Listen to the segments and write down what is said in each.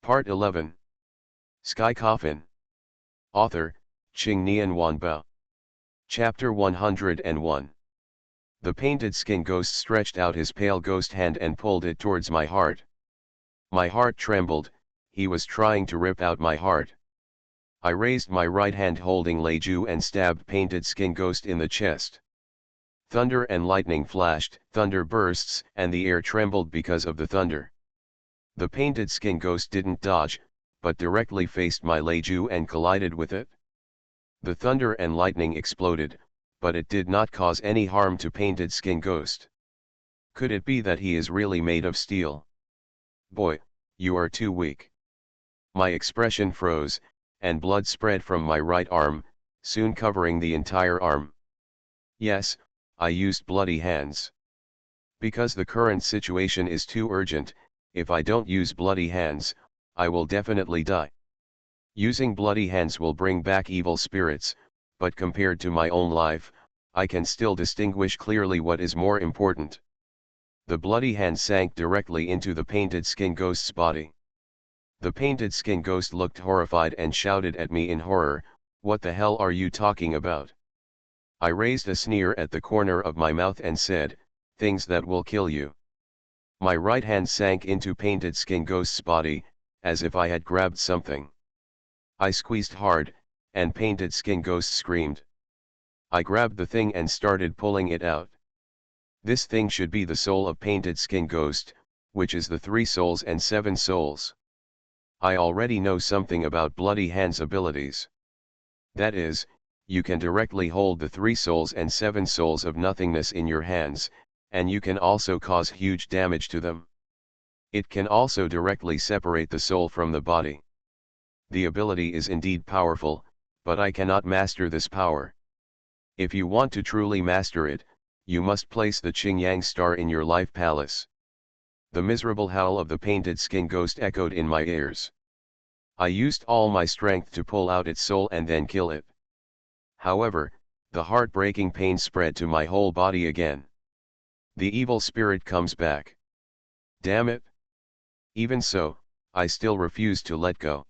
Part 11. Sky Coffin. Author, Ching Nian Wanbao. Chapter 101. The painted skin ghost stretched out his pale ghost hand and pulled it towards my heart. My heart trembled, he was trying to rip out my heart. I raised my right hand holding Leiju and stabbed painted skin ghost in the chest. Thunder and lightning flashed, thunder bursts, and the air trembled because of the thunder. The painted skin ghost didn't dodge, but directly faced my Leiju and collided with it. The thunder and lightning exploded, but it did not cause any harm to painted skin ghost. Could it be that he is really made of steel? Boy, you are too weak. My expression froze, and blood spread from my right arm, soon covering the entire arm. Yes, I used bloody hands. Because the current situation is too urgent, if I don't use bloody hands, I will definitely die. Using bloody hands will bring back evil spirits, but compared to my own life, I can still distinguish clearly what is more important. The bloody hand sank directly into the painted skin ghost's body. The painted skin ghost looked horrified and shouted at me in horror, "What the hell are you talking about?" I raised a sneer at the corner of my mouth and said, "Things that will kill you." My right hand sank into painted skin ghost's body, as if I had grabbed something. I squeezed hard, and painted skin ghost screamed. I grabbed the thing and started pulling it out. This thing should be the soul of painted skin ghost, which is the 3 souls and 7 souls. I already know something about bloody hands abilities. That is, you can directly hold the 3 souls and 7 souls of nothingness in your hands, and you can also cause huge damage to them. It can also directly separate the soul from the body. The ability is indeed powerful, but I cannot master this power. If you want to truly master it, you must place the Qingyang star in your life palace. The miserable howl of the painted skin ghost echoed in my ears. I used all my strength to pull out its soul and then kill it. However, the heartbreaking pain spread to my whole body again. The evil spirit comes back. Damn it! Even so, I still refused to let go.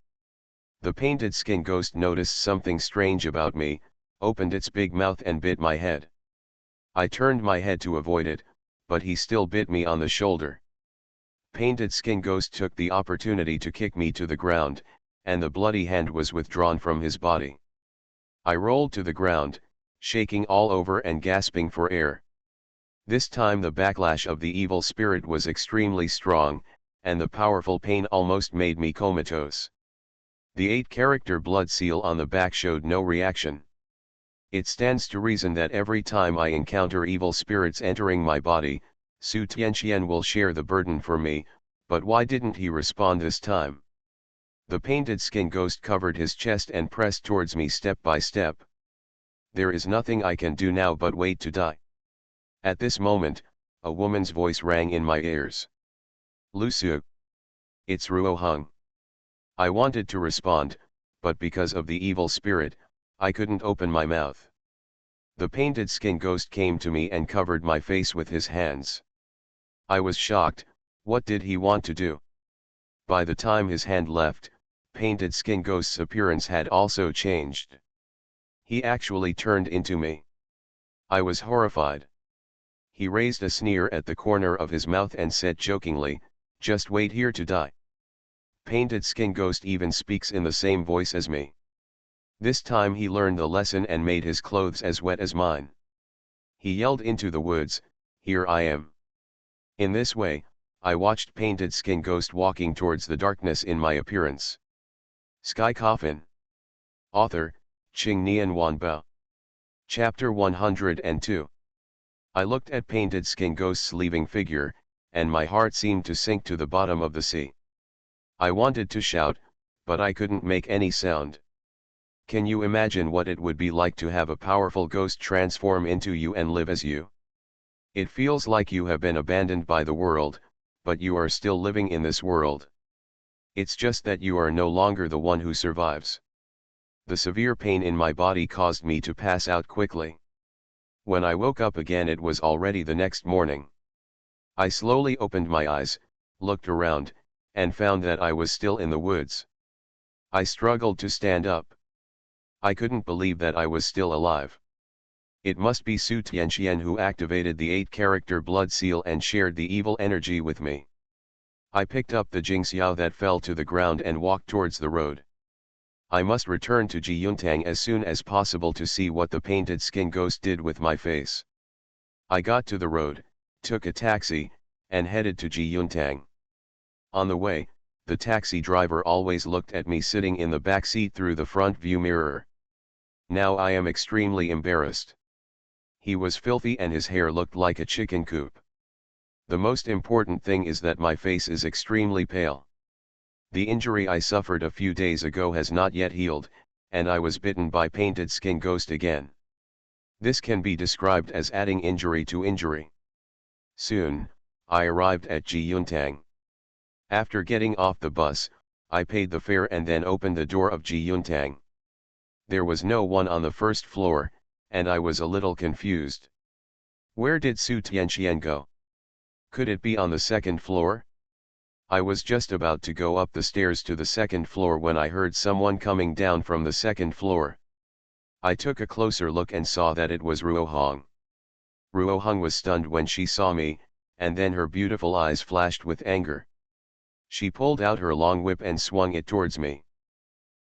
The painted skin ghost noticed something strange about me, opened its big mouth and bit my head. I turned my head to avoid it, but he still bit me on the shoulder. Painted skin ghost took the opportunity to kick me to the ground, and the bloody hand was withdrawn from his body. I rolled to the ground, shaking all over and gasping for air. This time the backlash of the evil spirit was extremely strong, and the powerful pain almost made me comatose. The 8-character blood seal on the back showed no reaction. It stands to reason that every time I encounter evil spirits entering my body, Su Tianqian will share the burden for me, but why didn't he respond this time? The painted skin ghost covered his chest and pressed towards me step by step. There is nothing I can do now but wait to die. At this moment, a woman's voice rang in my ears. "Lu Su. It's Ruo Hung." I wanted to respond, but because of the evil spirit, I couldn't open my mouth. The painted skin ghost came to me and covered my face with his hands. I was shocked. What did he want to do? By the time his hand left, painted skin ghost's appearance had also changed. He actually turned into me. I was horrified. He raised a sneer at the corner of his mouth and said jokingly, "Just wait here to die." Painted skin ghost even speaks in the same voice as me. This time he learned the lesson and made his clothes as wet as mine. He yelled into the woods, "Here I am." In this way, I watched painted skin ghost walking towards the darkness in my appearance. Sky Coffin. Author, Ching Nian Wanbao. Chapter 102. I looked at painted skin ghost's leaving figure, and my heart seemed to sink to the bottom of the sea. I wanted to shout, but I couldn't make any sound. Can you imagine what it would be like to have a powerful ghost transform into you and live as you? It feels like you have been abandoned by the world, but you are still living in this world. It's just that you are no longer the one who survives. The severe pain in my body caused me to pass out quickly. When I woke up again, it was already the next morning. I slowly opened my eyes, looked around, and found that I was still in the woods. I struggled to stand up. I couldn't believe that I was still alive. It must be Su Tianqian who activated the 8-character blood seal and shared the evil energy with me. I picked up the Jingxiao that fell to the ground and walked towards the road. I must return to Jiyuntang as soon as possible to see what the painted skin ghost did with my face. I got to the road, took a taxi, and headed to Jiyuntang. On the way, the taxi driver always looked at me sitting in the back seat through the front view mirror. Now I am extremely embarrassed. He was filthy and his hair looked like a chicken coop. The most important thing is that my face is extremely pale. The injury I suffered a few days ago has not yet healed, and I was bitten by painted skin ghost again. This can be described as adding injury to injury. Soon, I arrived at Jiyuntang. After getting off the bus, I paid the fare and then opened the door of Jiyuntang. There was no one on the first floor, and I was a little confused. Where did Su Tianqian go? Could it be on the second floor? I was just about to go up the stairs to the second floor when I heard someone coming down from the second floor. I took a closer look and saw that it was Ruo Hong. Ruo Hong was stunned when she saw me, and then her beautiful eyes flashed with anger. She pulled out her long whip and swung it towards me.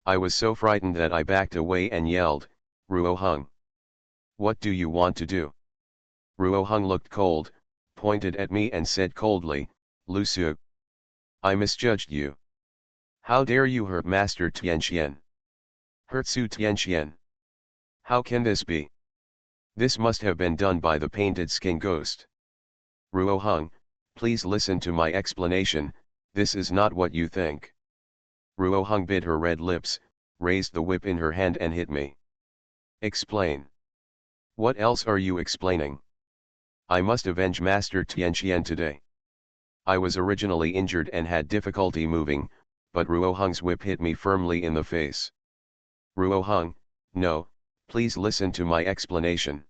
I was so frightened that I backed away and yelled, "Ruo Hong! What do you want to do?" Ruo Hong looked cold, pointed at me and said coldly, "Lu Su, I misjudged you. How dare you hurt Master Tianqian? Hurt Su Tianqian? How can this be? This must have been done by the painted skin ghost. Ruo Hong, please listen to my explanation, this is not what you think." Ruo Hong bit her red lips, raised the whip in her hand and hit me. "Explain. What else are you explaining? I must avenge Master Tianqian today. I was originally injured and had difficulty moving, but Ruo Hong's whip hit me firmly in the face." "Ruo Hong, no, please listen to my explanation."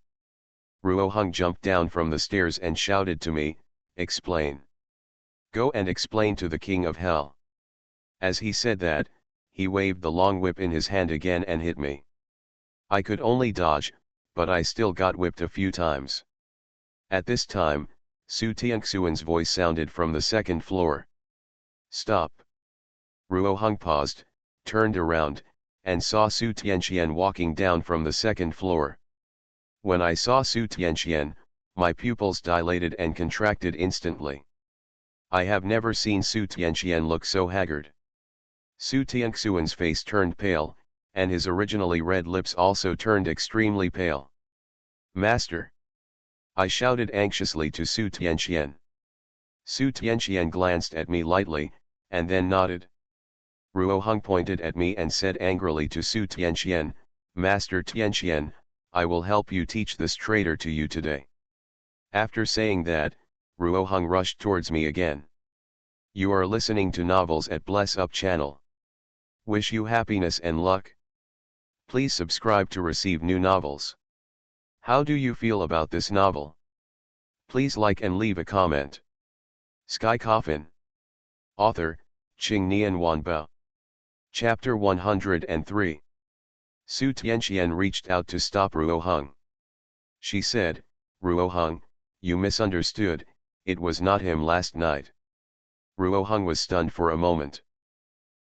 Ruo Hong jumped down from the stairs and shouted to me, "Explain. Go and explain to the King of Hell." As he said that, he waved the long whip in his hand again and hit me. I could only dodge, but I still got whipped a few times. At this time, Su Tianxuan's voice sounded from the second floor. "Stop." Ruo Hong paused, turned around, and saw Su Tianqian walking down from the second floor. When I saw Su Tianqian, my pupils dilated and contracted instantly. I have never seen Su Tianqian look so haggard. Su Tianxuan's face turned pale, and his originally red lips also turned extremely pale. "Master!" I shouted anxiously to Su Tianqian. Su Tianqian glanced at me lightly, and then nodded. Ruo Hong pointed at me and said angrily to Su Tianqian, "Master Tianqian, I will help you teach this traitor to you today." After saying that, Ruo Hong rushed towards me again. You are listening to Novels at Bless Up channel. Wish you happiness and luck. Please subscribe to receive new novels. How do you feel about this novel? Please like and leave a comment. Sky Coffin. Author, Qing Nian Wanba. Chapter 103. Su Tianqian reached out to stop Ruo Hong. She said, "Ruo Hong, you misunderstood, it was not him last night." Ruo Hong was stunned for a moment.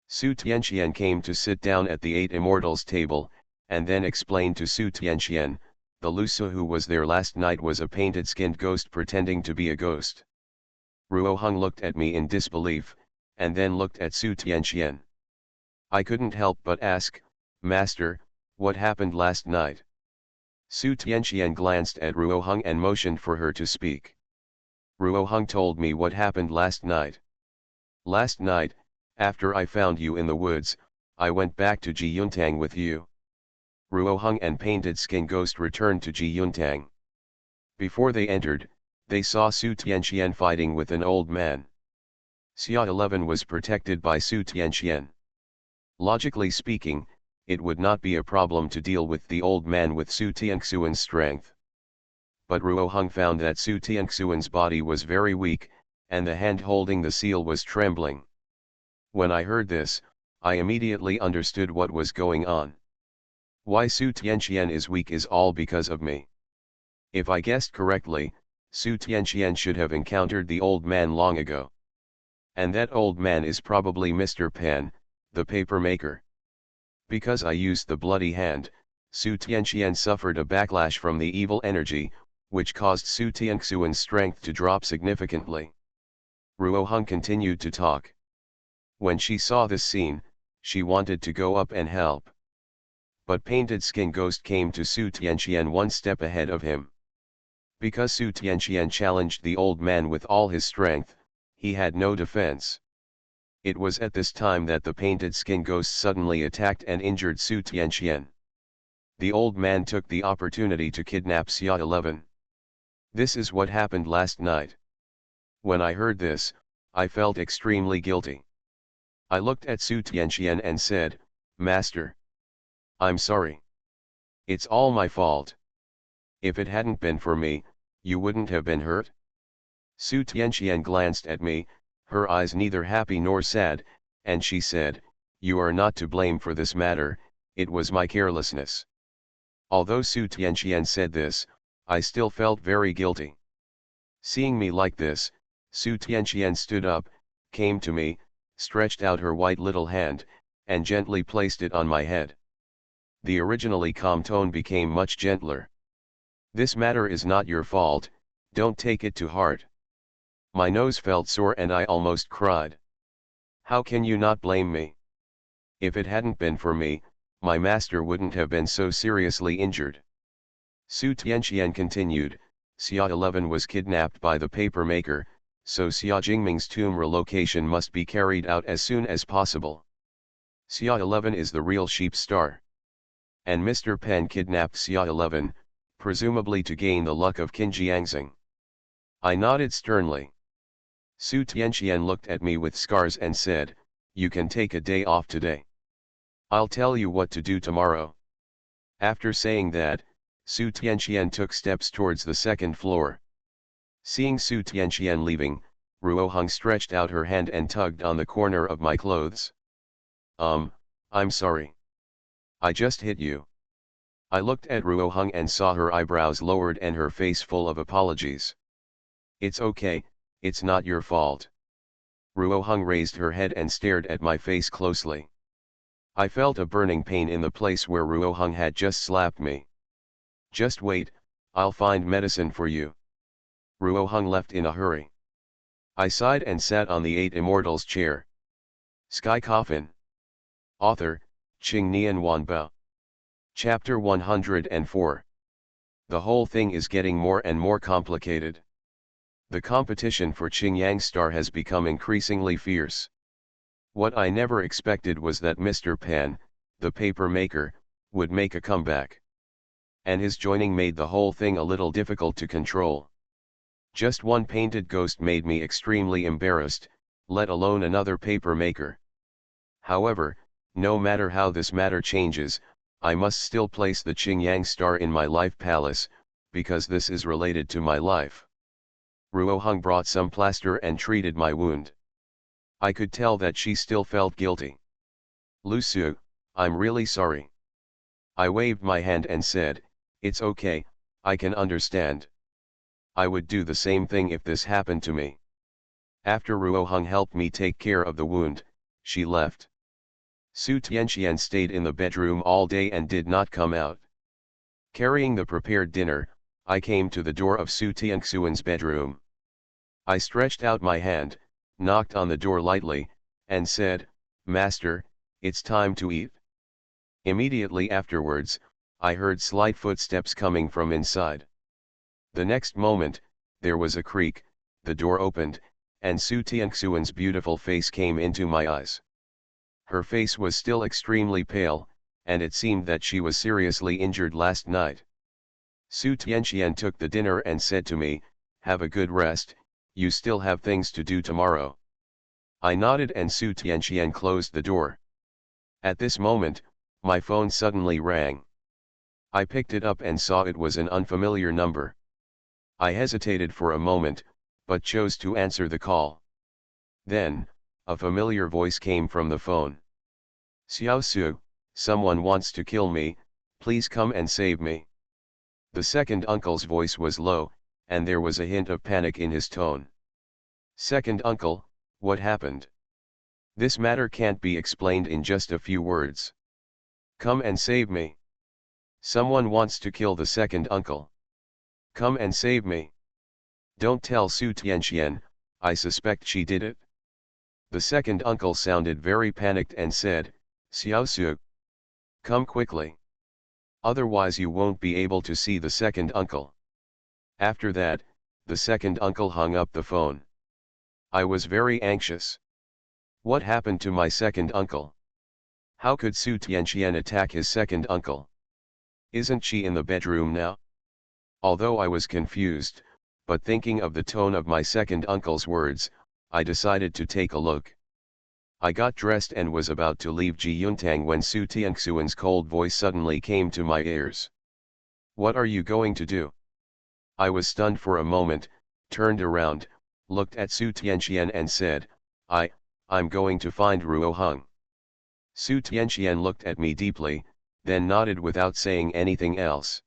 Su Tianqian came to sit down at the 8 Immortals table, and then explained to Su Tianqian, the Lu Su who was there last night was a painted-skinned ghost pretending to be a ghost. Ruo Hong looked at me in disbelief, and then looked at Su Tianqian. I couldn't help but ask, "Master, what happened last night?" Su Tianqian glanced at Ruo Hong and motioned for her to speak. Ruo Hong told me what happened last night. "Last night, after I found you in the woods, I went back to Jiyuntang with you." Ruo Hong and Painted Skin Ghost returned to Jiyuntang. Before they entered, they saw Su Tianqian fighting with an old man. Xia 11 was protected by Su Tianqian. Logically speaking, it would not be a problem to deal with the old man with Su Tianxuan's strength. But Ruo Hong found that Su Tianxuan's body was very weak, and the hand holding the seal was trembling. When I heard this, I immediately understood what was going on. Why Su Tianqian is weak is all because of me. If I guessed correctly, Su Tianqian should have encountered the old man long ago. And that old man is probably Mr. Pan, the paper maker. Because I used the bloody hand, Su Tianqian suffered a backlash from the evil energy, which caused Su Tianxuan's strength to drop significantly. Ruohong continued to talk. When she saw this scene, she wanted to go up and help. But Painted Skin Ghost came to Su Tianqian one step ahead of him. Because Su Tianqian challenged the old man with all his strength, he had no defense. It was at this time that the Painted Skin Ghost suddenly attacked and injured Su Tianqian. The old man took the opportunity to kidnap Xia 11. This is what happened last night. When I heard this, I felt extremely guilty. I looked at Su Tianqian and said, "Master, I'm sorry. It's all my fault. If it hadn't been for me, you wouldn't have been hurt?" Su Tianqian glanced at me, her eyes neither happy nor sad, and she said, "You are not to blame for this matter, it was my carelessness." Although Su Tianqian said this, I still felt very guilty. Seeing me like this, Su Tianqian stood up, came to me, stretched out her white little hand, and gently placed it on my head. The originally calm tone became much gentler. "This matter is not your fault, don't take it to heart." My nose felt sore and I almost cried. "How can you not blame me? If it hadn't been for me, my master wouldn't have been so seriously injured." Su Tianqian continued, "Xia 11 was kidnapped by the paper maker, so Xia Jingming's tomb relocation must be carried out as soon as possible. Xia 11 is the real sheep star. And Mr. Pen kidnapped Xia 11, presumably to gain the luck of Qin Jiangxing." I nodded sternly. Su Tianqian looked at me with scars and said, "You can take a day off today. I'll tell you what to do tomorrow." After saying that, Su Tianqian took steps towards the second floor. Seeing Su Tianqian leaving, Ruohong stretched out her hand and tugged on the corner of my clothes. I'm sorry. I just hit you." I looked at Ruohong and saw her eyebrows lowered and her face full of apologies. "It's okay, it's not your fault." Ruohong raised her head and stared at my face closely. I felt a burning pain in the place where Ruohong had just slapped me. "Just wait, I'll find medicine for you." Ruohong left in a hurry. I sighed and sat on the Eight Immortals chair. Sky Coffin. Author, Qing Nian Wanbao. Chapter 104. The whole thing is getting more and more complicated. The competition for Qingyang Star has become increasingly fierce. What I never expected was that Mr. Pan, the paper maker, would make a comeback. And his joining made the whole thing a little difficult to control. Just one painted ghost made me extremely embarrassed, let alone another paper maker. However, no matter how this matter changes, I must still place the Qingyang Star in my life palace, because this is related to my life. Ruohong brought some plaster and treated my wound. I could tell that she still felt guilty. "Lu Su, I'm really sorry." I waved my hand and said, "It's okay, I can understand. I would do the same thing if this happened to me." After Ruohong helped me take care of the wound, she left. Su Tianqian stayed in the bedroom all day and did not come out. Carrying the prepared dinner, I came to the door of Su Tianxuan's bedroom. I stretched out my hand, knocked on the door lightly, and said, "Master, it's time to eat." Immediately afterwards, I heard slight footsteps coming from inside. The next moment, there was a creak, the door opened, and Su Tianxuan's beautiful face came into my eyes. Her face was still extremely pale, and it seemed that she was seriously injured last night. Su Tianqian took the dinner and said to me, "Have a good rest, you still have things to do tomorrow." I nodded and Su Tianqian closed the door. At this moment, my phone suddenly rang. I picked it up and saw it was an unfamiliar number. I hesitated for a moment, but chose to answer the call. Then, a familiar voice came from the phone. Xiao Su, someone wants to kill me, please come and save me. The second uncle's voice was low, and there was a hint of panic in his tone. Second uncle, what happened? This matter can't be explained in just a few words. Come and save me. Someone wants to kill the second uncle. Come and save me. Don't tell Su Tianxian, I suspect she did it. The second uncle sounded very panicked and said, Xiao Su, come quickly. Otherwise you won't be able to see the second uncle. After that, the second uncle hung up the phone. I was very anxious. What happened to my second uncle? How could Su Tianxian attack his second uncle? Isn't she in the bedroom now? Although I was confused, but thinking of the tone of my second uncle's words, I decided to take a look. I got dressed and was about to leave Ji Yuntang when Su Tianxuan's cold voice suddenly came to my ears. What are you going to do? I was stunned for a moment, turned around, looked at Su Tianxian and said, I'm going to find Ruo Hung. Su Tianxian looked at me deeply, then nodded without saying anything else.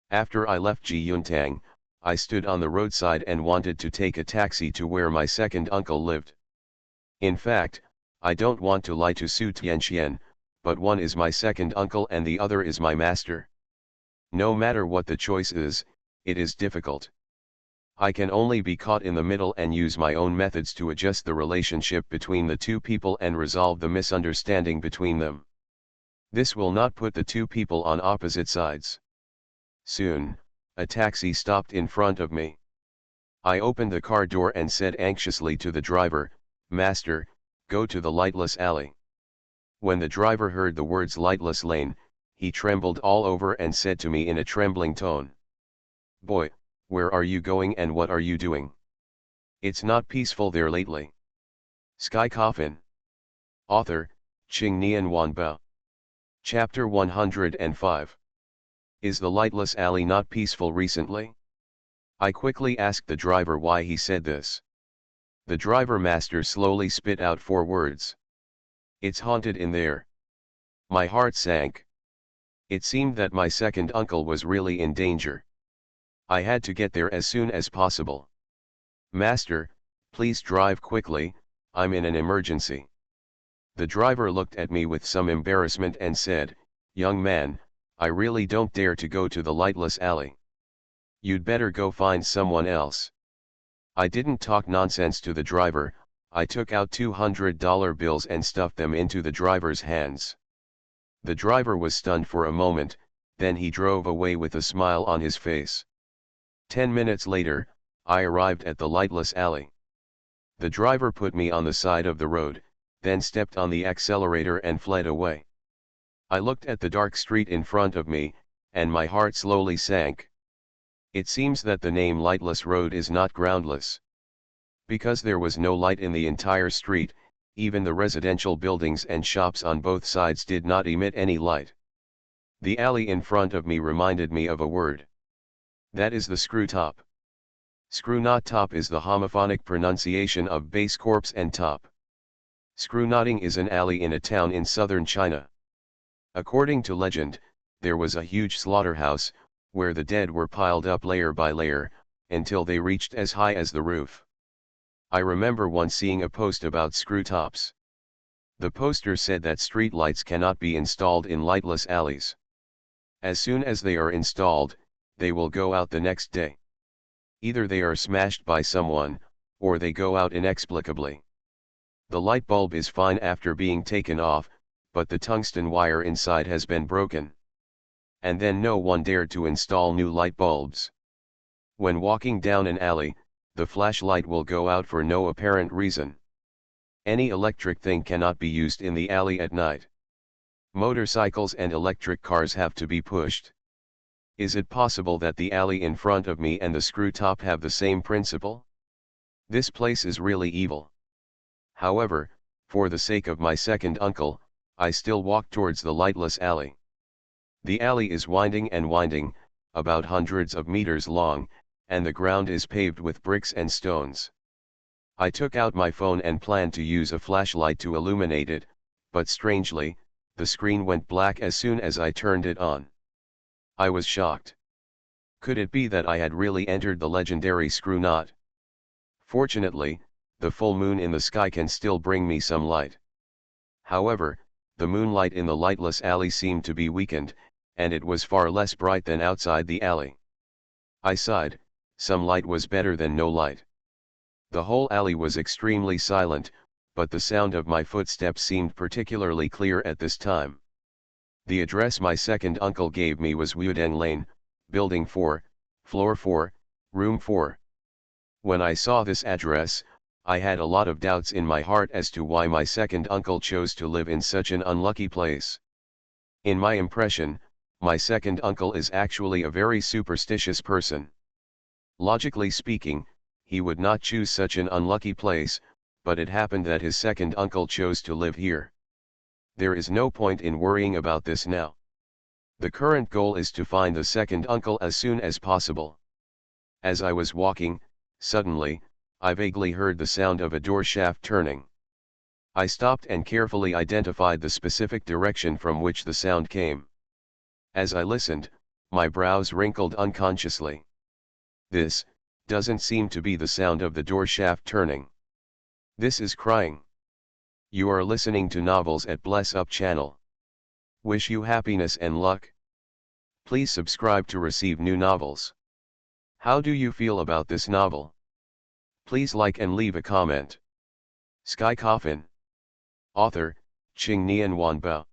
After I left Ji Yuntang, I stood on the roadside and wanted to take a taxi to where my second uncle lived. In fact, I don't want to lie to Su Tianxian, but one is my second uncle and the other is my master. No matter what the choice is, it is difficult. I can only be caught in the middle and use my own methods to adjust the relationship between the two people and resolve the misunderstanding between them. This will not put the two people on opposite sides. Soon, a taxi stopped in front of me. I opened the car door and said anxiously to the driver, Master, go to the lightless alley. When the driver heard the words lightless lane, he trembled all over and said to me in a trembling tone, Boy, where are you going and what are you doing? It's not peaceful there lately. Sky Coffin. Author, Qingnian Wanbao. Chapter 105. Is the lightless alley not peaceful recently? I quickly asked the driver why he said this. The driver master slowly spit out 4 words. It's haunted in there. My heart sank. It seemed that my second uncle was really in danger. I had to get there as soon as possible. Master, please drive quickly, I'm in an emergency. The driver looked at me with some embarrassment and said, Young man, I really don't dare to go to the lightless alley. You'd better go find someone else. I didn't talk nonsense to the driver, I took out $200 bills and stuffed them into the driver's hands. The driver was stunned for a moment, then he drove away with a smile on his face. 10 minutes later, I arrived at the lightless alley. The driver put me on the side of the road, then stepped on the accelerator and fled away. I looked at the dark street in front of me, and my heart slowly sank. It seems that the name Lightless Road is not groundless. Because there was no light in the entire street, even the residential buildings and shops on both sides did not emit any light. The alley in front of me reminded me of a word. That is the screw top. Screw knot top is the homophonic pronunciation of base corpse and top. Screw knotting is an alley in a town in southern China. According to legend, there was a huge slaughterhouse, where the dead were piled up layer by layer, until they reached as high as the roof. I remember once seeing a post about screw tops. The poster said that street lights cannot be installed in lightless alleys. As soon as they are installed, they will go out the next day. Either they are smashed by someone, or they go out inexplicably. The light bulb is fine after being taken off, but the tungsten wire inside has been broken. And then no one dared to install new light bulbs. When walking down an alley, the flashlight will go out for no apparent reason. Any electric thing cannot be used in the alley at night. Motorcycles and electric cars have to be pushed. Is it possible that the alley in front of me and the screw top have the same principle? This place is really evil. However, for the sake of my second uncle, I still walk towards the lightless alley. The alley is winding and winding, about hundreds of meters long, and the ground is paved with bricks and stones. I took out my phone and planned to use a flashlight to illuminate it, but strangely, the screen went black as soon as I turned it on. I was shocked. Could it be that I had really entered the legendary screw knot? Fortunately, the full moon in the sky can still bring me some light. However, the moonlight in the lightless alley seemed to be weakened, and it was far less bright than outside the alley. I sighed, some light was better than no light. The whole alley was extremely silent, but the sound of my footsteps seemed particularly clear at this time. The address my second uncle gave me was Wudeng Lane, Building 4, Floor 4, Room 4. When I saw this address, I had a lot of doubts in my heart as to why my second uncle chose to live in such an unlucky place. In my impression, my second uncle is actually a very superstitious person. Logically speaking, he would not choose such an unlucky place, but it happened that his second uncle chose to live here. There is no point in worrying about this now. The current goal is to find the second uncle as soon as possible. As I was walking, suddenly, I vaguely heard the sound of a door shaft turning. I stopped and carefully identified the specific direction from which the sound came. As I listened, my brows wrinkled unconsciously. This doesn't seem to be the sound of the door shaft turning. This is crying. You are listening to Novels at Bless Up channel. Wish you happiness and luck. Please subscribe to receive new novels. How do you feel about this novel? Please like and leave a comment. Sky Coffin. Author, Qingnian Wanba.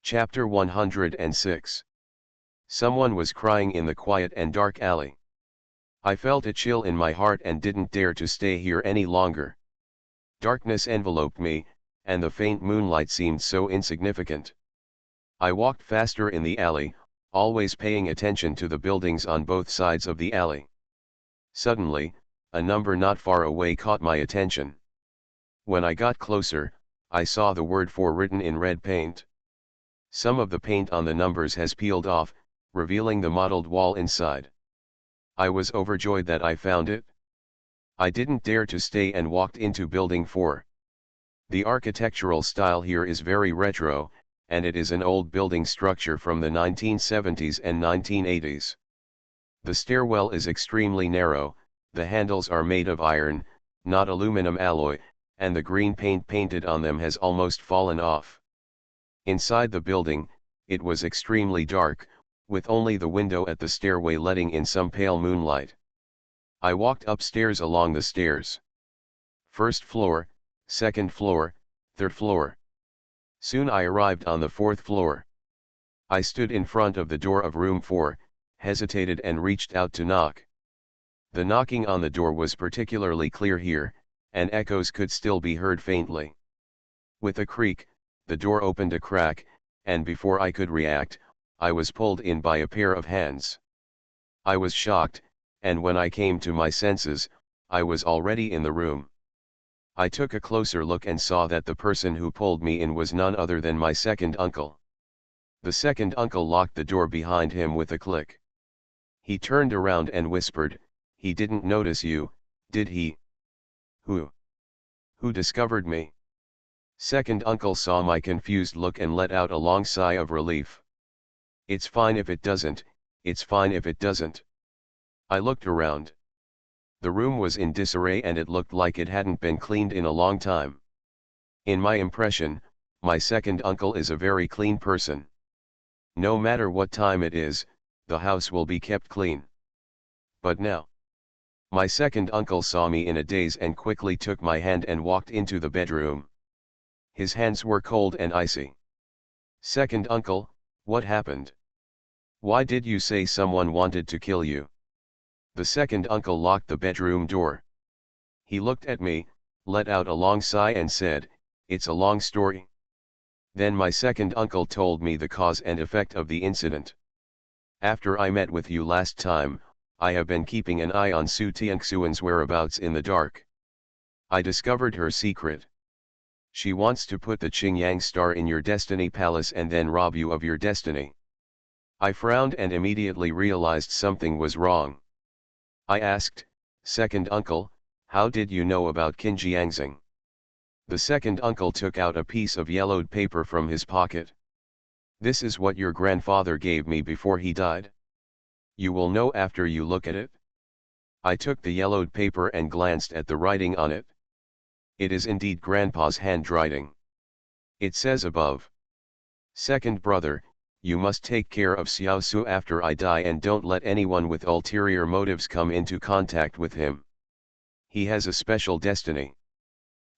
Chapter 106. Someone was crying in the quiet and dark alley. I felt a chill in my heart and didn't dare to stay here any longer. Darkness enveloped me, and the faint moonlight seemed so insignificant. I walked faster in the alley, always paying attention to the buildings on both sides of the alley. Suddenly, a number not far away caught my attention. When I got closer, I saw the word 4 written in red paint. Some of the paint on the numbers has peeled off, revealing the mottled wall inside. I was overjoyed that I found it. I didn't dare to stay and walked into Building 4. The architectural style here is very retro, and it is an old building structure from the 1970s and 1980s. The stairwell is extremely narrow, the handles are made of iron, not aluminum alloy, and the green paint painted on them has almost fallen off. Inside the building, it was extremely dark, with only the window at the stairway letting in some pale moonlight. I walked upstairs along the stairs. First floor, second floor, third floor. Soon I arrived on the fourth floor. I stood in front of the door of room 4, hesitated and reached out to knock. The knocking on the door was particularly clear here, and echoes could still be heard faintly. With a creak, the door opened a crack, and before I could react, I was pulled in by a pair of hands. I was shocked, and when I came to my senses, I was already in the room. I took a closer look and saw that the person who pulled me in was none other than my second uncle. The second uncle locked the door behind him with a click. He turned around and whispered, "He didn't notice you, did he?" Who discovered me?" Second uncle saw my confused look and let out a long sigh of relief. "It's fine if it doesn't, it's fine if it doesn't." I looked around. The room was in disarray and it looked like it hadn't been cleaned in a long time. In my impression, my second uncle is a very clean person. No matter what time it is, the house will be kept clean. But now, my second uncle saw me in a daze and quickly took my hand and walked into the bedroom. His hands were cold and icy. "Second uncle, what happened? Why did you say someone wanted to kill you?" The second uncle locked the bedroom door. He looked at me, let out a long sigh and said, "It's a long story." Then my second uncle told me the cause and effect of the incident. "After I met with you last time, I have been keeping an eye on Su Tianxuan's whereabouts in the dark. I discovered her secret. She wants to put the Qingyang star in your destiny palace and then rob you of your destiny." I frowned and immediately realized something was wrong. I asked, "Second uncle, How did you know about Qinjiangxing? The second uncle took out a piece of yellowed paper from his pocket. This is what your grandfather gave me before he died. You will know after you look at it. I took the yellowed paper and glanced at the writing on it. It is indeed Grandpa's handwriting. It says above. Second brother, you must take care of Xiao Su after I die and don't let anyone with ulterior motives come into contact with him. He has a special destiny.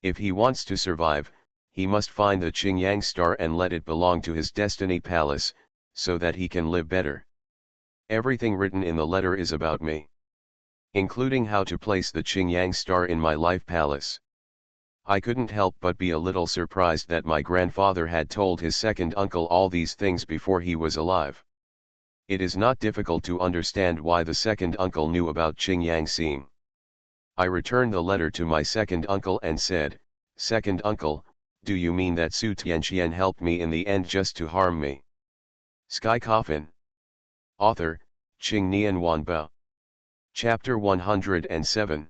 If he wants to survive, he must find the Qingyang star and let it belong to his destiny palace, so that he can live better. Everything written in the letter is about me, including how to place the Qingyang star in my life palace. I couldn't help but be a little surprised that my grandfather had told his second uncle all these things before he was alive. It is not difficult to understand why the second uncle knew about Qingyang Xing. I returned the letter to my second uncle and said, Second uncle, do you mean that Su Tianqian helped me in the end just to harm me? Sky Coffin. Author, Qing Nian Wanbao. Chapter 107.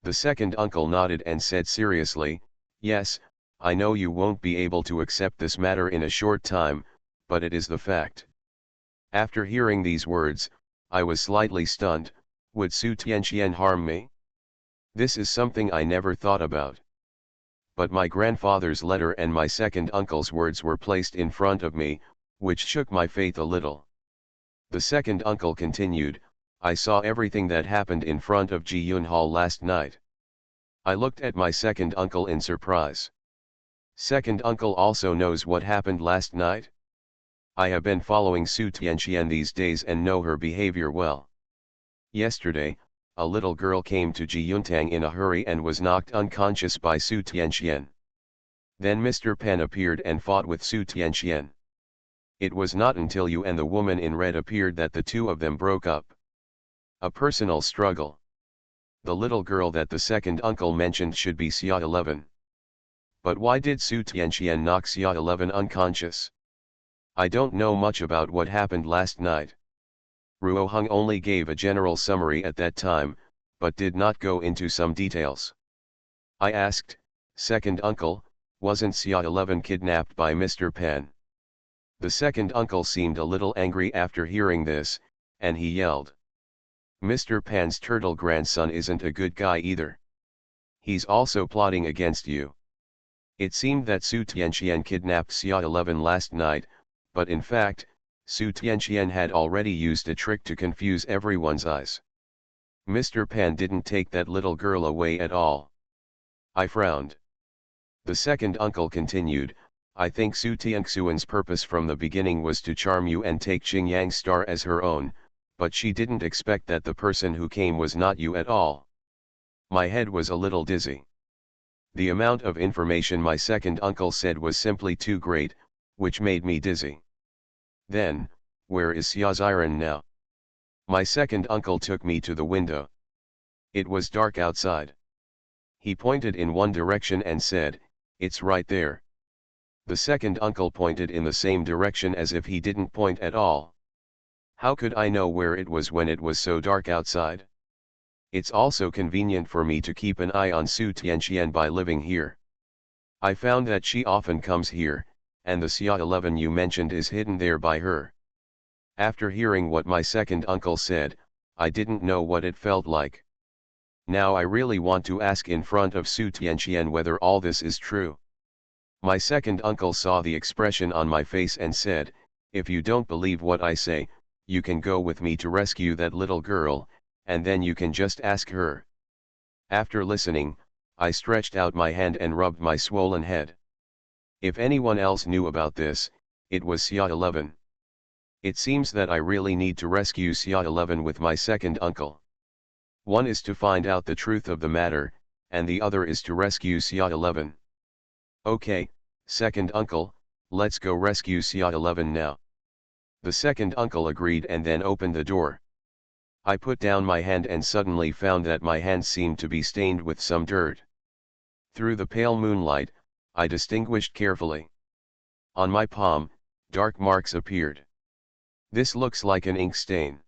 The second uncle nodded and said seriously, Yes, I know you won't be able to accept this matter in a short time, but it is the fact. After hearing these words, I was slightly stunned. Would Su Tianqian harm me? This is something I never thought about. But my grandfather's letter and my second uncle's words were placed in front of me, which shook my faith a little. The second uncle continued, I saw everything that happened in front of Ji Yun Hall last night. I looked at my second uncle in surprise. Second uncle also knows what happened last night? I have been following Su Tianqian these days and know her behavior well. Yesterday, a little girl came to Ji Yuntang in a hurry and was knocked unconscious by Su Tianqian. Then Mr. Pan appeared and fought with Su Tianqian. It was not until you and the woman in red appeared that the two of them broke up. A personal struggle. The little girl that the second uncle mentioned should be Xia 11. But why did Su Tianqian knock Xia 11 unconscious? I don't know much about what happened last night. Ruo Hung only gave a general summary at that time, but did not go into some details. I asked, Second uncle, wasn't Xia 11 kidnapped by Mr. Pan? The second uncle seemed a little angry after hearing this, and he yelled. Mr. Pan's turtle grandson isn't a good guy either. He's also plotting against you. It seemed that Su Tianqian kidnapped Xia 11 last night, but in fact, Su Tianqian had already used a trick to confuse everyone's eyes. Mr. Pan didn't take that little girl away at all. I frowned. The second uncle continued, I think Su Tianxuan's purpose from the beginning was to charm you and take Qingyang star as her own, but she didn't expect that the person who came was not you at all. My head was a little dizzy. The amount of information my second uncle said was simply too great, which made me dizzy. Then, where is Xia Ziran now? My second uncle took me to the window. It was dark outside. He pointed in one direction and said, It's right there. The second uncle pointed in the same direction as if he didn't point at all. How could I know where it was when it was so dark outside? It's also convenient for me to keep an eye on Su Tianqian by living here. I found that she often comes here, and the Xia 11 you mentioned is hidden there by her. After hearing what my second uncle said, I didn't know what it felt like. Now I really want to ask in front of Su Tianqian whether all this is true. My second uncle saw the expression on my face and said, If you don't believe what I say, you can go with me to rescue that little girl, and then you can just ask her. After listening, I stretched out my hand and rubbed my swollen head. If anyone else knew about this, it was Xia 11. It seems that I really need to rescue Xia 11 with my second uncle. One is to find out the truth of the matter, and the other is to rescue Xia 11. Okay, second uncle, let's go rescue Xia 11 now. The second uncle agreed and then opened the door. I put down my hand and suddenly found that my hand seemed to be stained with some dirt. Through the pale moonlight, I distinguished carefully. On my palm, dark marks appeared. This looks like an ink stain.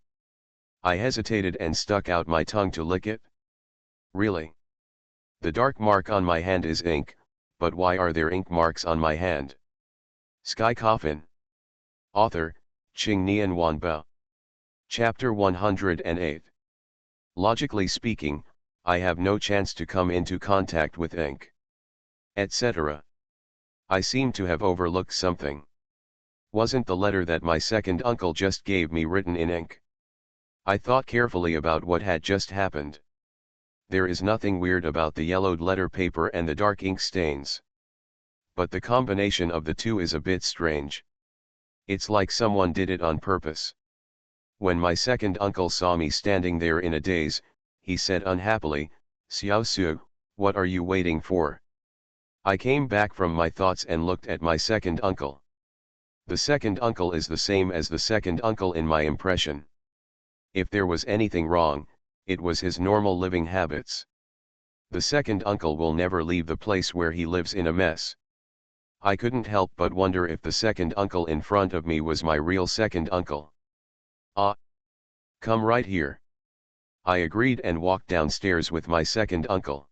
I hesitated and stuck out my tongue to lick it. Really? The dark mark on my hand is ink, but why are there ink marks on my hand? Sky Coffin. Author, Ching Nian Wanba. Chapter 108. Logically speaking, I have no chance to come into contact with ink. Etc. I seem to have overlooked something. Wasn't the letter that my second uncle just gave me written in ink? I thought carefully about what had just happened. There is nothing weird about the yellowed letter paper and the dark ink stains. But the combination of the two is a bit strange. It's like someone did it on purpose. When my second uncle saw me standing there in a daze, he said unhappily, "Xiao Su, what are you waiting for?" I came back from my thoughts and looked at my second uncle. The second uncle is the same as the second uncle in my impression. If there was anything wrong, it was his normal living habits. The second uncle will never leave the place where he lives in a mess. I couldn't help but wonder if the second uncle in front of me was my real second uncle. Ah! Come right here. I agreed and walked downstairs with my second uncle.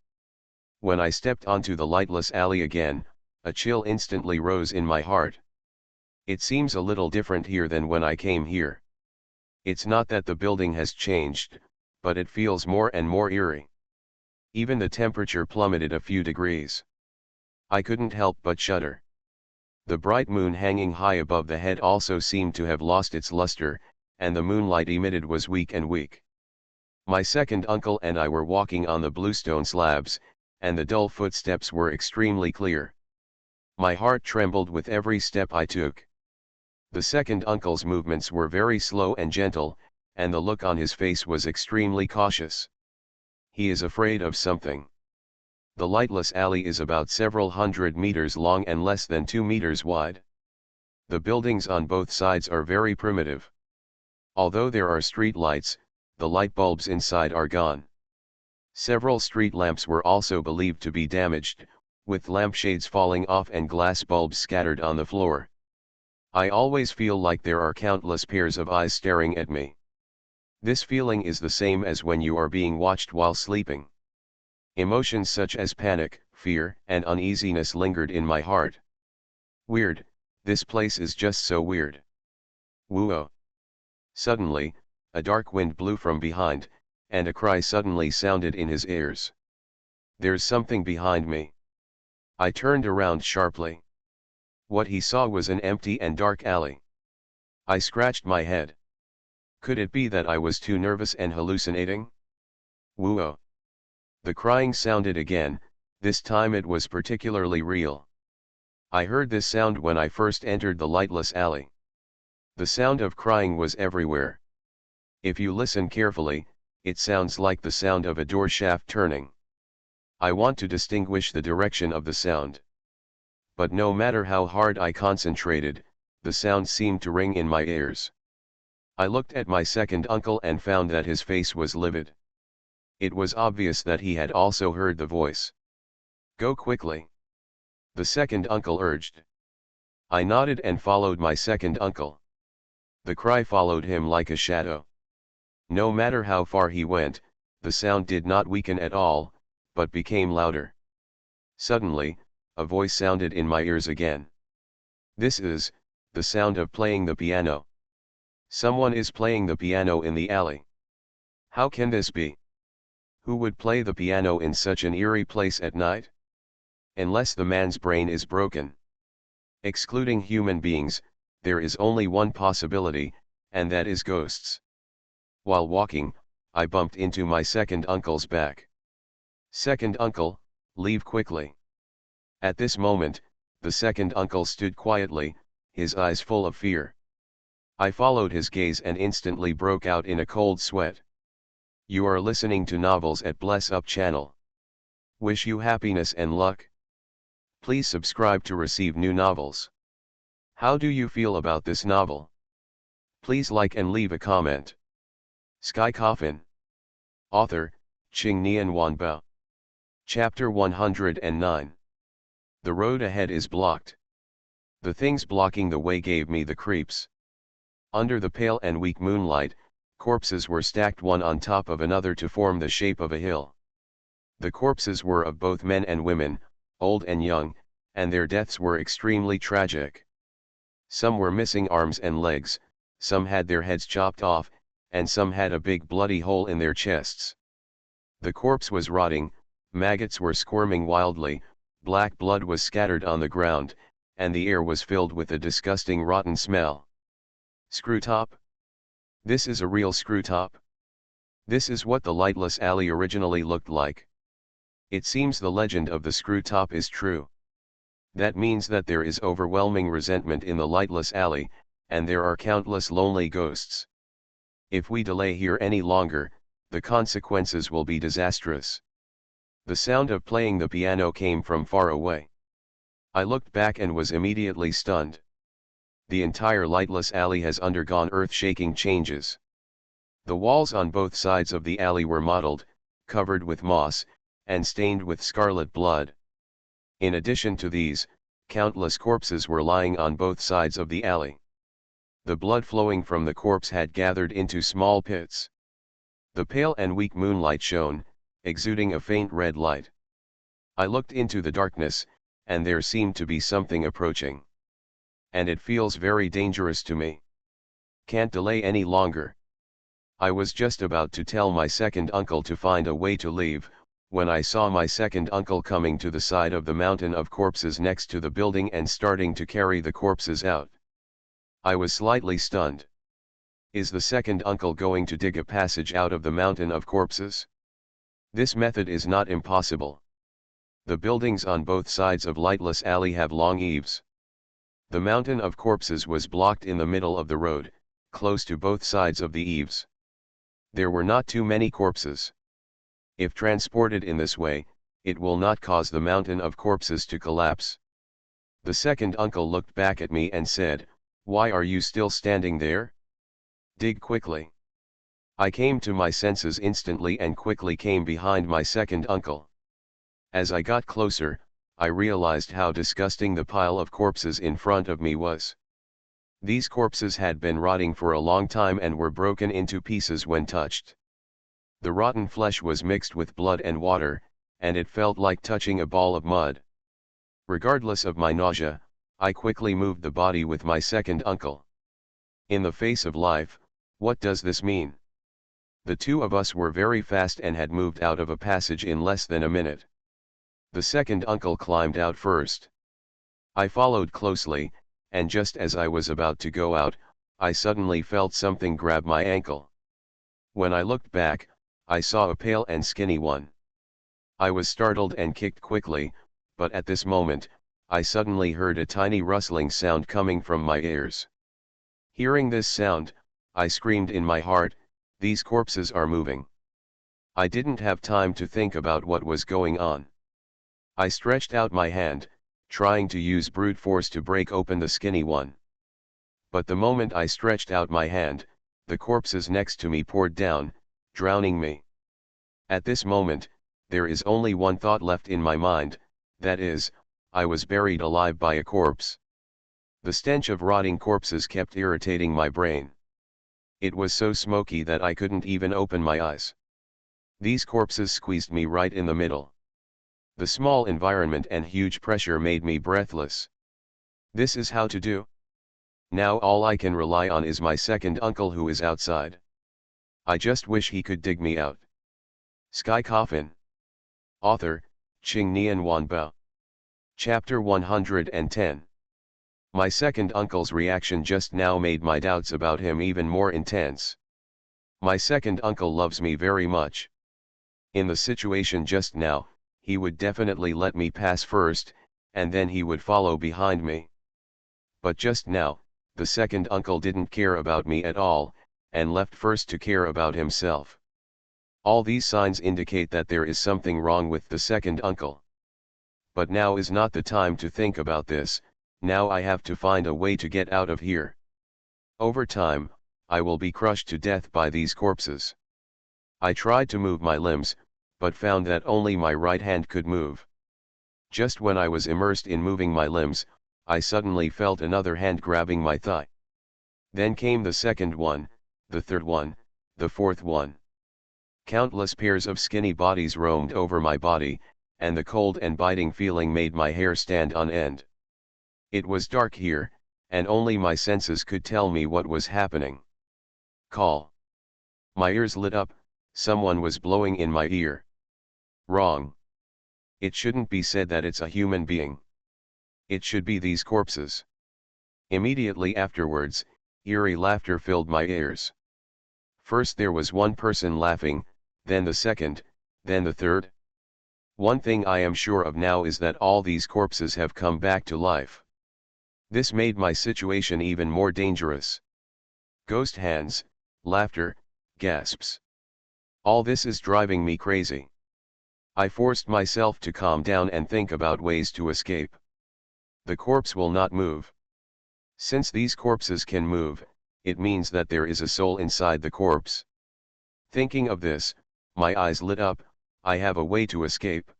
When I stepped onto the lightless alley again, a chill instantly rose in my heart. It seems a little different here than when I came here. It's not that the building has changed, but it feels more and more eerie. Even the temperature plummeted a few degrees. I couldn't help but shudder. The bright moon hanging high above the head also seemed to have lost its luster, and the moonlight emitted was weak and weak. My second uncle and I were walking on the bluestone slabs, and the dull footsteps were extremely clear. My heart trembled with every step I took. The second uncle's movements were very slow and gentle, and the look on his face was extremely cautious. He is afraid of something. The lightless alley is about several hundred meters long and less than 2 meters wide. The buildings on both sides are very primitive. Although there are street lights, the light bulbs inside are gone. Several street lamps were also believed to be damaged, with lampshades falling off and glass bulbs scattered on the floor. I always feel like there are countless pairs of eyes staring at me. This feeling is the same as when you are being watched while sleeping. Emotions such as panic, fear, and uneasiness lingered in my heart. Weird, this place is just so weird. Whoa! Suddenly, a dark wind blew from behind, and a cry suddenly sounded in his ears. There's something behind me. I turned around sharply. What he saw was an empty and dark alley. I scratched my head. Could it be that I was too nervous and hallucinating? Whoa! The crying sounded again, this time it was particularly real. I heard this sound when I first entered the lightless alley. The sound of crying was everywhere. If you listen carefully, it sounds like the sound of a door shaft turning. I want to distinguish the direction of the sound. But no matter how hard I concentrated, the sound seemed to ring in my ears. I looked at my second uncle and found that his face was livid. It was obvious that he had also heard the voice. Go quickly. The second uncle urged. I nodded and followed my second uncle. The cry followed him like a shadow. No matter how far he went, the sound did not weaken at all, but became louder. Suddenly, a voice sounded in my ears again. This is the sound of playing the piano. Someone is playing the piano in the alley. How can this be? Who would play the piano in such an eerie place at night? Unless the man's brain is broken. Excluding human beings, there is only one possibility, and that is ghosts. While walking, I bumped into my second uncle's back. Second uncle, leave quickly. At this moment, the second uncle stood quietly, his eyes full of fear. I followed his gaze and instantly broke out in a cold sweat. You are listening to Novels at Bless Up channel. Wish you happiness and luck. Please subscribe to receive new novels. How do you feel about this novel? Please like and leave a comment. Sky Coffin. Author, Ching Nian Wanba. Chapter 109. The road ahead is blocked. The things blocking the way gave me the creeps. Under the pale and weak moonlight, corpses were stacked one on top of another to form the shape of a hill. The corpses were of both men and women, old and young, and their deaths were extremely tragic. Some were missing arms and legs, some had their heads chopped off, and some had a big bloody hole in their chests. The corpse was rotting, maggots were squirming wildly, black blood was scattered on the ground, and the air was filled with a disgusting rotten smell. Screwtop? This is a real screwtop? This is what the lightless alley originally looked like. It seems the legend of the screwtop is true. That means that there is overwhelming resentment in the lightless alley, and there are countless lonely ghosts. If we delay here any longer, the consequences will be disastrous. The sound of playing the piano came from far away. I looked back and was immediately stunned. The entire lightless alley has undergone earth-shaking changes. The walls on both sides of the alley were mottled, covered with moss, and stained with scarlet blood. In addition to these, countless corpses were lying on both sides of the alley. The blood flowing from the corpse had gathered into small pits. The pale and weak moonlight shone, exuding a faint red light. I looked into the darkness, and there seemed to be something approaching. And it feels very dangerous to me. Can't delay any longer. I was just about to tell my second uncle to find a way to leave, when I saw my second uncle coming to the side of the mountain of corpses next to the building and starting to carry the corpses out. I was slightly stunned. Is the second uncle going to dig a passage out of the mountain of corpses? This method is not impossible. The buildings on both sides of Lightless Alley have long eaves. The mountain of corpses was blocked in the middle of the road, close to both sides of the eaves. There were not too many corpses. If transported in this way, it will not cause the mountain of corpses to collapse. The second uncle looked back at me and said, "Why are you still standing there? Dig quickly." I came to my senses instantly and quickly came behind my second uncle. As I got closer, I realized how disgusting the pile of corpses in front of me was. These corpses had been rotting for a long time and were broken into pieces when touched. The rotten flesh was mixed with blood and water, and it felt like touching a ball of mud. Regardless of my nausea, I quickly moved the body with my second uncle. In the face of life, what does this mean? The two of us were very fast and had moved out of a passage in less than a minute. The second uncle climbed out first. I followed closely, and just as I was about to go out, I suddenly felt something grab my ankle. When I looked back, I saw a pale and skinny one. I was startled and kicked quickly, but at this moment, I suddenly heard a tiny rustling sound coming from my ears. Hearing this sound, I screamed in my heart, "These corpses are moving." I didn't have time to think about what was going on. I stretched out my hand, trying to use brute force to break open the skinny one. But the moment I stretched out my hand, the corpses next to me poured down, drowning me. At this moment, there is only one thought left in my mind, that is, I was buried alive by a corpse. The stench of rotting corpses kept irritating my brain. It was so smoky that I couldn't even open my eyes. These corpses squeezed me right in the middle. The small environment and huge pressure made me breathless. This is how to do? Now all I can rely on is my second uncle who is outside. I just wish he could dig me out. Sky Coffin. Author, Ching Nian Wanbao. Chapter 110. My second uncle's reaction just now made my doubts about him even more intense. My second uncle loves me very much. In the situation just now, he would definitely let me pass first, and then he would follow behind me. But just now, the second uncle didn't care about me at all, and left first to care about himself. All these signs indicate that there is something wrong with the second uncle. But now is not the time to think about this, now I have to find a way to get out of here. Over time, I will be crushed to death by these corpses. I tried to move my limbs, but found that only my right hand could move. Just when I was immersed in moving my limbs, I suddenly felt another hand grabbing my thigh. Then came the second one, the third one, the fourth one. Countless pairs of skinny bodies roamed over my body, and the cold and biting feeling made my hair stand on end. It was dark here, and only my senses could tell me what was happening. Call. My ears lit up, someone was blowing in my ear. Wrong. It shouldn't be said that it's a human being. It should be these corpses. Immediately afterwards, eerie laughter filled my ears. First there was one person laughing, then the second, then the third. One thing I am sure of now is that all these corpses have come back to life. This made my situation even more dangerous. Ghost hands, laughter, gasps. All this is driving me crazy. I forced myself to calm down and think about ways to escape. The corpse will not move. Since these corpses can move, it means that there is a soul inside the corpse. Thinking of this, my eyes lit up. I have a way to escape.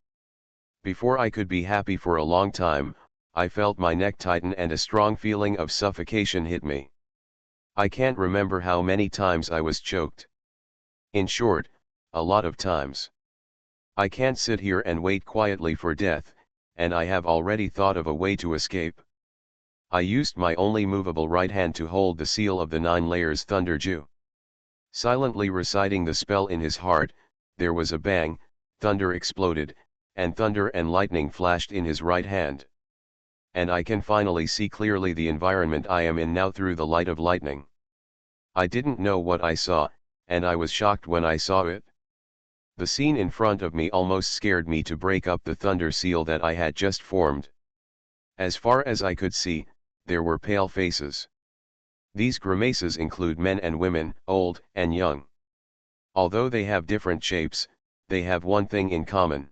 Before I could be happy for a long time, I felt my neck tighten and a strong feeling of suffocation hit me. I can't remember how many times I was choked. In short, a lot of times. I can't sit here and wait quietly for death, and I have already thought of a way to escape. I used my only movable right hand to hold the seal of the 9 layers Thunder Jew. Silently reciting the spell in his heart, there was a bang, thunder exploded, and thunder and lightning flashed in his right hand. And I can finally see clearly the environment I am in now through the light of lightning. I didn't know what I saw, and I was shocked when I saw it. The scene in front of me almost scared me to break up the thunder seal that I had just formed. As far as I could see, there were pale faces. These grimaces include men and women, old and young. Although they have different shapes, they have one thing in common.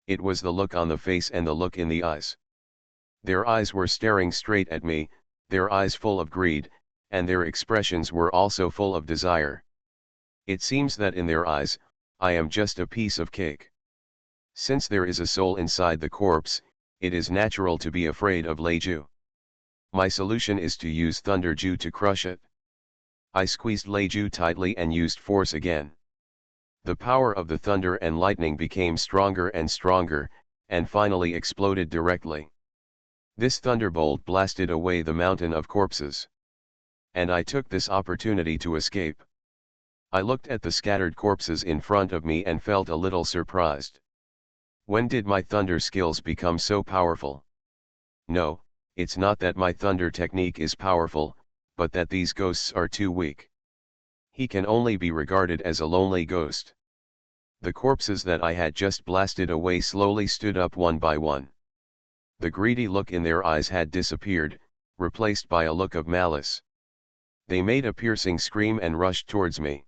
It was the look on the face and the look in the eyes. Their eyes were staring straight at me, their eyes full of greed, and their expressions were also full of desire. It seems that in their eyes, I am just a piece of cake. Since there is a soul inside the corpse, it is natural to be afraid of Leju. My solution is to use Thunder Jew to crush it. I squeezed Leju tightly and used force again. The power of the thunder and lightning became stronger and stronger, and finally exploded directly. This thunderbolt blasted away the mountain of corpses. And I took this opportunity to escape. I looked at the scattered corpses in front of me and felt a little surprised. When did my thunder skills become so powerful? No, it's not that my thunder technique is powerful, but that these ghosts are too weak. He can only be regarded as a lonely ghost. The corpses that I had just blasted away slowly stood up one by one. The greedy look in their eyes had disappeared, replaced by a look of malice. They made a piercing scream and rushed towards me.